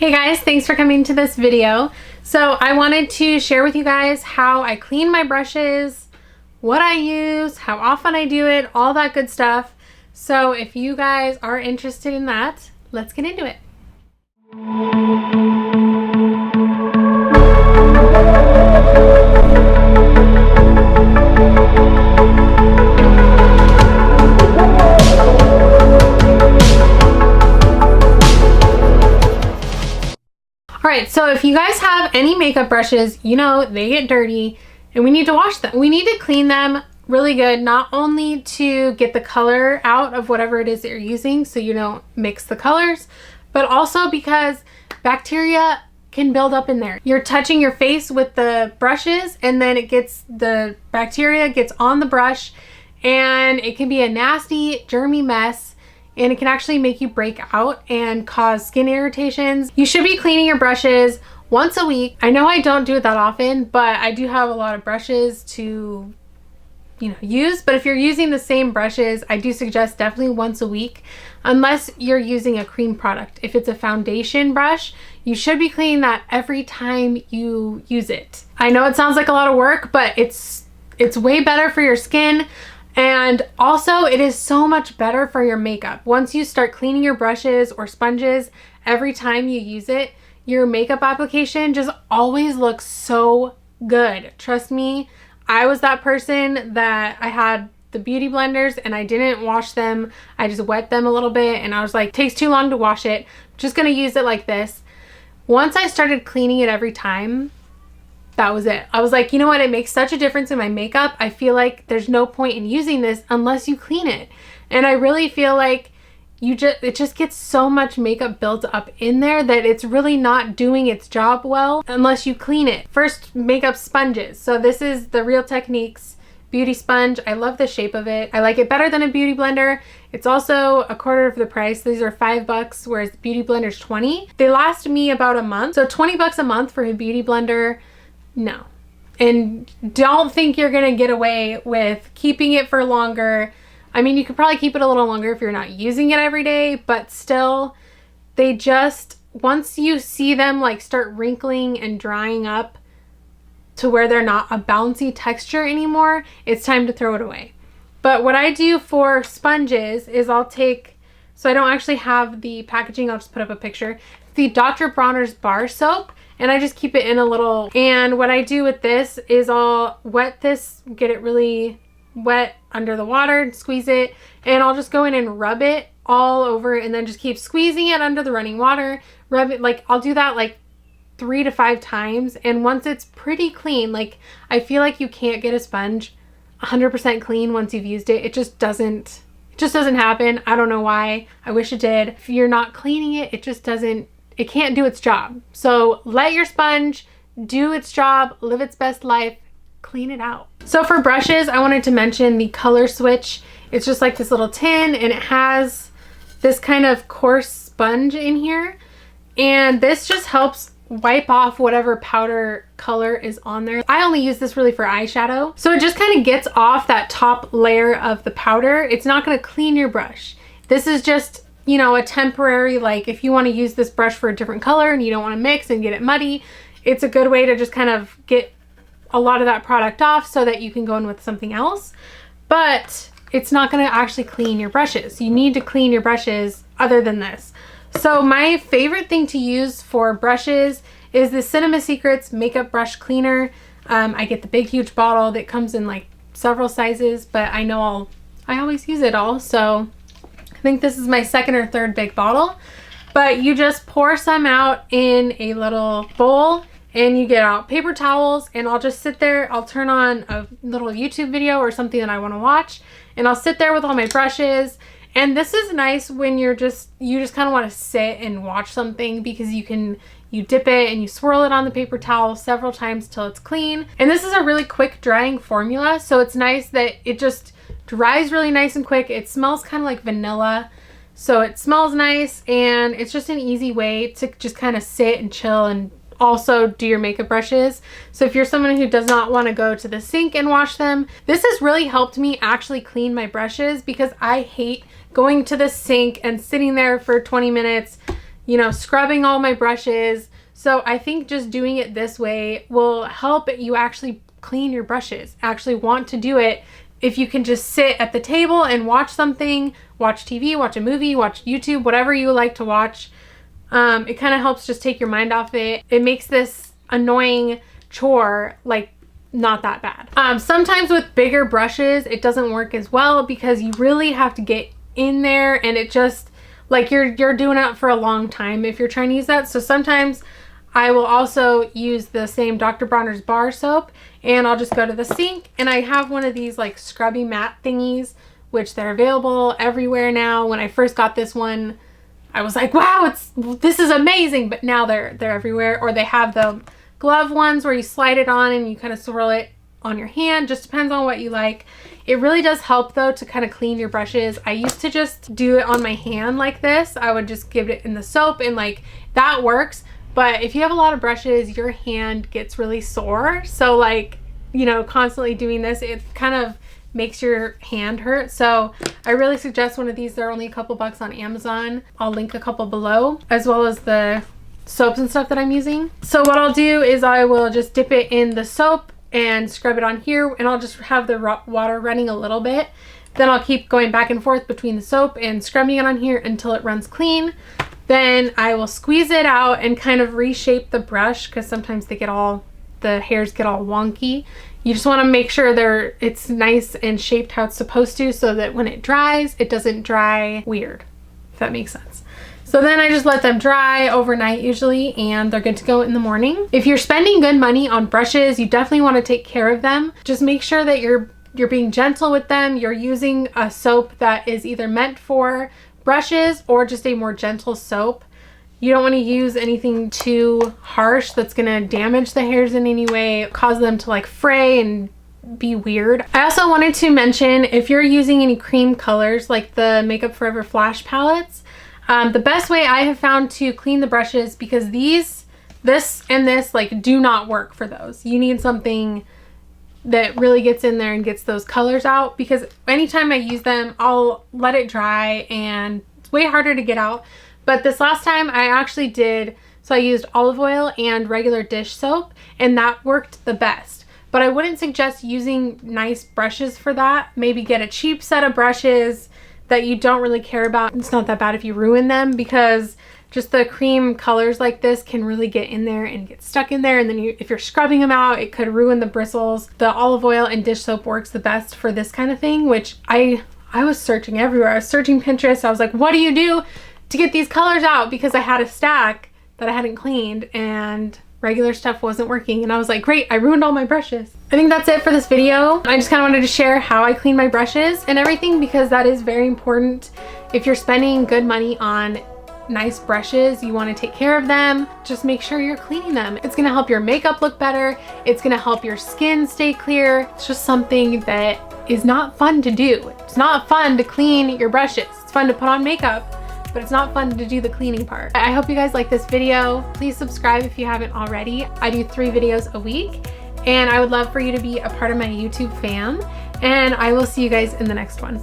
Hey guys, thanks for coming to this video. So I wanted to share with you guys how I clean my brushes, what I use, how often I do it, all that good stuff. So if you guys are interested in that, let's get into it. Alright, so if you guys have any makeup brushes, you know they get dirty and we need to wash them. We need to clean them really good, not only to get the color out of whatever it is that you're using so you don't mix the colors, but also because bacteria can build up in there. You're touching your face with the brushes and then the bacteria gets on the brush and it can be a nasty, germy mess. And it can actually make you break out and cause skin irritations. You should be cleaning your brushes once a week. I know I don't do it that often, but I do have a lot of brushes to, use. But if you're using the same brushes, I do suggest definitely once a week, unless you're using a cream product. If it's a foundation brush, you should be cleaning that every time you use it. I know it sounds like a lot of work, but it's way better for your skin. And also it is so much better for your makeup. Once you start cleaning your brushes or sponges every time you use it, your makeup application just always looks so good. Trust me, I was that person that I had the beauty blenders and I didn't wash them. I just wet them a little bit and I was like, it takes too long to wash it. I'm just gonna use it like this. Once I started cleaning it every time, that was it. I was like, you know what? It makes such a difference in my makeup. I feel like there's no point in using this unless you clean it. And I really feel like it just gets so much makeup built up in there that it's really not doing its job well unless you clean it. First, makeup sponges. So this is the Real Techniques beauty sponge. I love the shape of it. I like it better than a beauty blender. It's also a quarter of the price. These are $5, whereas the beauty blender's $20. They last me about a month. So $20 a month for a beauty blender. No. And don't think you're gonna get away with keeping it for longer. I mean, you could probably keep it a little longer if you're not using it every day, but still, they just, once you see them like start wrinkling and drying up to where they're not a bouncy texture anymore, it's time to throw it away. But what I do for sponges is I'll take, so I don't actually have the packaging, I'll just put up a picture, the Dr. Bronner's bar soap. And I just keep it in a little, and what I do with this is I'll wet this, get it really wet under the water, squeeze it, and I'll just go in and rub it all over and then just keep squeezing it under the running water, rub it, like I'll do that like 3 to 5 times. And once it's pretty clean, like I feel like you can't get a sponge 100% clean once you've used it. It just doesn't happen. I don't know why. I wish it did. If you're not cleaning it, it can't do its job. So let your sponge do its job, live its best life, clean it out. So for brushes, I wanted to mention the Color Switch. It's just like this little tin and it has this kind of coarse sponge in here. And this just helps wipe off whatever powder color is on there. I only use this really for eyeshadow. So it just kind of gets off that top layer of the powder. It's not gonna clean your brush. This is just, a temporary, like if you want to use this brush for a different color and you don't want to mix and get it muddy, it's a good way to just kind of get a lot of that product off so that you can go in with something else. But it's not going to actually clean your brushes. You need to clean your brushes other than this. So my favorite thing to use for brushes is the Cinema Secrets Makeup Brush Cleaner. I get the big huge bottle that comes in like several sizes, but I know I always use it all, so I think this is my second or third big bottle. But you just pour some out in a little bowl and you get out paper towels, and I'll just sit there. I'll turn on a little YouTube video or something that I want to watch, and I'll sit there with all my brushes. And this is nice when you just kind of want to sit and watch something, because you dip it and you swirl it on the paper towel several times till it's clean. And this is a really quick drying formula, so it's nice that it just dries really nice and quick. It smells kind of like vanilla, so it smells nice, and it's just an easy way to just kind of sit and chill and also do your makeup brushes. So if you're someone who does not want to go to the sink and wash them, this has really helped me actually clean my brushes, because I hate going to the sink and sitting there for 20 minutes, you know, scrubbing all my brushes. So I think just doing it this way will help you actually clean your brushes, actually want to do it. If you can just sit at the table and watch something, watch TV, watch a movie, watch YouTube, whatever you like to watch, it kind of helps just take your mind off it. It makes this annoying chore like not that bad. Sometimes with bigger brushes, it doesn't work as well because you really have to get in there, and it just like you're doing it for a long time if you're trying to use that. So sometimes I will also use the same Dr. Bronner's bar soap, and I'll just go to the sink, and I have one of these like scrubby mat thingies, which they're available everywhere now. When I first got this one, I was like, wow, this is amazing, but now they're everywhere. Or they have the glove ones where you slide it on and you kind of swirl it on your hand. Just depends on what you like. It really does help though to kind of clean your brushes. I used to just do it on my hand like this. I would just give it in the soap, and like that works. But if you have a lot of brushes, your hand gets really sore. So like, you know, constantly doing this, it kind of makes your hand hurt. So I really suggest one of these. They're only a couple bucks on Amazon. I'll link a couple below, as well as the soaps and stuff that I'm using. So what I'll do is I will just dip it in the soap and scrub it on here, and I'll just have the water running a little bit. Then I'll keep going back and forth between the soap and scrubbing it on here until it runs clean. Then I will squeeze it out and kind of reshape the brush, because sometimes the hairs get all wonky. You just want to make sure it's nice and shaped how it's supposed to, so that when it dries, it doesn't dry weird, if that makes sense. So then I just let them dry overnight usually, and they're good to go in the morning. If you're spending good money on brushes, you definitely want to take care of them. Just make sure that you're being gentle with them. You're using a soap that is either meant for brushes or just a more gentle soap. You don't want to use anything too harsh that's going to damage the hairs in any way, cause them to like fray and be weird. I also wanted to mention, if you're using any cream colors like the Makeup Forever Flash palettes, the best way I have found to clean the brushes, because this and this like do not work for those. You need something that really gets in there and gets those colors out, because anytime I use them, I'll let it dry and it's way harder to get out. But this last time I actually did, so I used olive oil and regular dish soap, and that worked the best. But I wouldn't suggest using nice brushes for that. Maybe get a cheap set of brushes that you don't really care about. It's not that bad if you ruin them, because just the cream colors like this can really get in there and get stuck in there, and then if you're scrubbing them out, it could ruin the bristles. The olive oil and dish soap works the best for this kind of thing, which I was searching everywhere. I was searching Pinterest. I was like, what do you do to get these colors out? Because I had a stack that I hadn't cleaned and regular stuff wasn't working, and I was like, great, I ruined all my brushes. I think that's it for this video. I just kind of wanted to share how I clean my brushes and everything, because that is very important. If you're spending good money on nice brushes, you want to take care of them. Just make sure you're cleaning them. It's going to help your makeup look better. It's going to help your skin stay clear. It's just something that is not fun to do. It's not fun to clean your brushes. It's fun to put on makeup, but it's not fun to do the cleaning part. I hope you guys like this video. Please subscribe if you haven't already. I do 3 videos a week, and I would love for you to be a part of my YouTube fam, and I will see you guys in the next one.